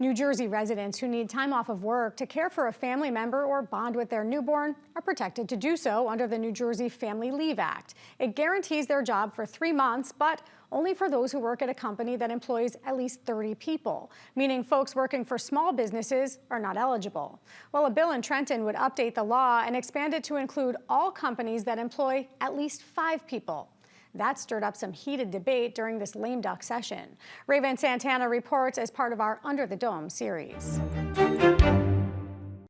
New Jersey residents who need time off of work to care for a family member or bond with their newborn are protected to do so under the New Jersey Family Leave Act. It guarantees their job for 3 months, but only for those who work at a company that employs at least 30 people, meaning folks working for small businesses are not eligible. Well, a bill in Trenton would update the law and expand it to include all companies that employ at least 5 people. That stirred up some heated debate during this lame duck session. Raven Santana reports as part of our Under the Dome series.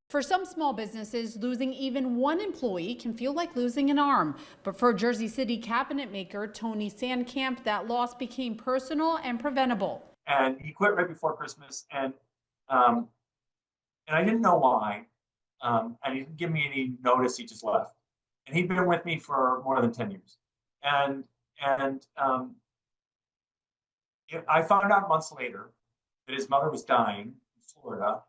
For some small businesses, losing even one employee can feel like losing an arm. But for Jersey City cabinet maker Tony Sandkamp, that loss became personal and preventable. And he quit right before Christmas, and I didn't know why, and he didn't give me any notice. He just left, and he'd been with me for more than 10 years. And I found out months later that his mother was dying in Florida,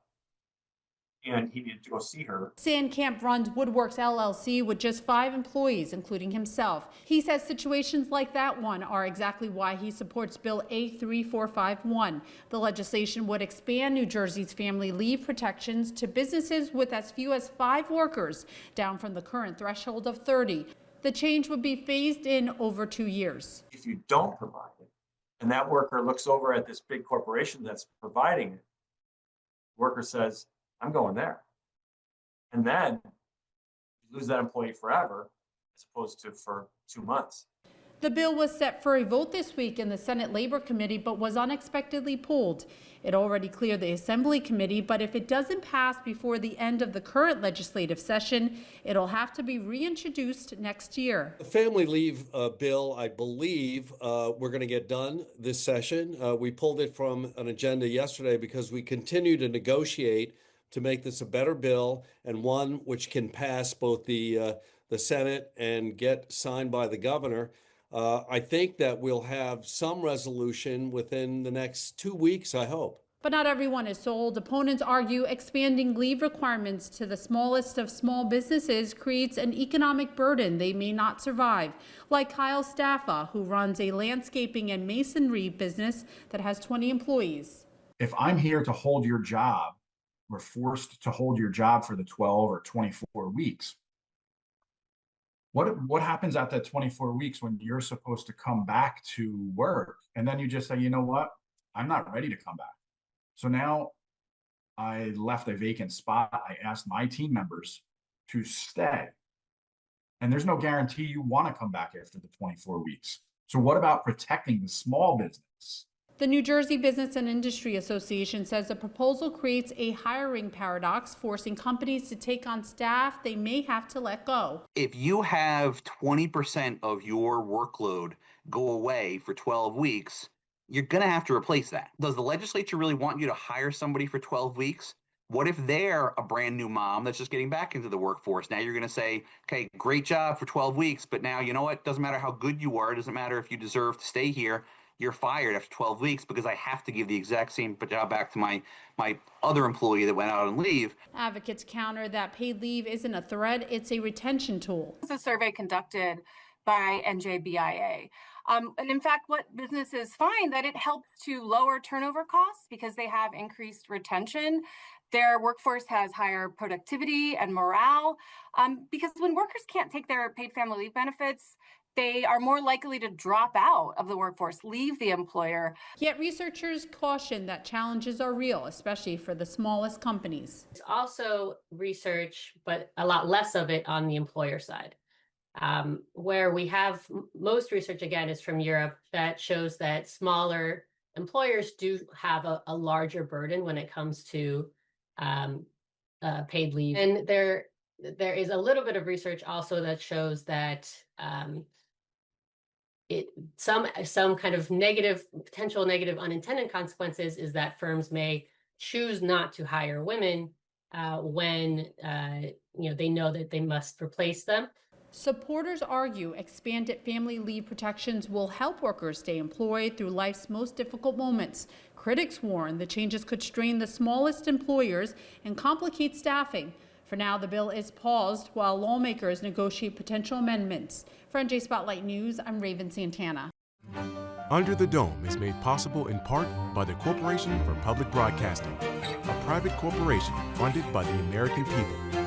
and he needed to go see her. Sandkamp runs Woodworks LLC with just 5 employees, including himself. He says situations like that one are exactly why he supports Bill A3451. The legislation would expand New Jersey's family leave protections to businesses with as few as 5 workers, down from the current threshold of 30. The change would be phased in over 2 years. If you don't provide it, and that worker looks over at this big corporation that's providing it, the worker says, I'm going there. And then you lose that employee forever, as opposed to for 2 months. The bill was set for a vote this week in the Senate Labor Committee, but was unexpectedly pulled. It already cleared the Assembly Committee, but if it doesn't pass before the end of the current legislative session, it'll have to be reintroduced next year. The family leave bill, I believe, we're going to get done this session. We pulled it from an agenda yesterday because we continue to negotiate to make this a better bill and one which can pass both the Senate and get signed by the governor. I think that we'll have some resolution within the next 2 weeks, I hope. But not everyone is sold. Opponents argue expanding leave requirements to the smallest of small businesses creates an economic burden they may not survive, like Kyle Staffa, who runs a landscaping and masonry business that has 20 employees. If I'm here to hold your job, we're forced to hold your job for the 12 or 24 weeks. What happens at that 24 weeks when you're supposed to come back to work and then you just say, you know what, I'm not ready to come back. So now I left a vacant spot. I asked my team members to stay. And there's no guarantee you want to come back after the 24 weeks. So what about protecting the small business? The New Jersey Business and Industry Association says the proposal creates a hiring paradox, forcing companies to take on staff they may have to let go. If you have 20% of your workload go away for 12 weeks, you're going to have to replace that. Does the legislature really want you to hire somebody for 12 weeks? What if they're a brand new mom that's just getting back into the workforce? Now you're going to say, okay, great job for 12 weeks, but now you know what? Doesn't matter how good you are. It doesn't matter if you deserve to stay here. You're fired after 12 weeks because I have to give the exact same job back to my other employee that went out on leave. Advocates counter that paid leave isn't a threat, it's a retention tool. It's a survey conducted by NJBIA. And in fact, what businesses find that it helps to lower turnover costs because they have increased retention. Their workforce has higher productivity and morale because when workers can't take their paid family leave benefits, they are more likely to drop out of the workforce, leave the employer. Yet researchers caution that challenges are real, especially for the smallest companies. It's also research, but a lot less of it on the employer side. Where we have most research, again, is from Europe that shows that smaller employers do have a larger burden when it comes to paid leave. And there is a little bit of research also that shows that some kind of potential negative unintended consequences is that firms may choose not to hire women when they know that they must replace them. Supporters argue expanded family leave protections will help workers stay employed through life's most difficult moments. Critics warn the changes could strain the smallest employers and complicate staffing. For now, the bill is paused while lawmakers negotiate potential amendments. For NJ Spotlight News, I'm Raven Santana. Under the Dome is made possible in part by the Corporation for Public Broadcasting. private corporation funded by the American people.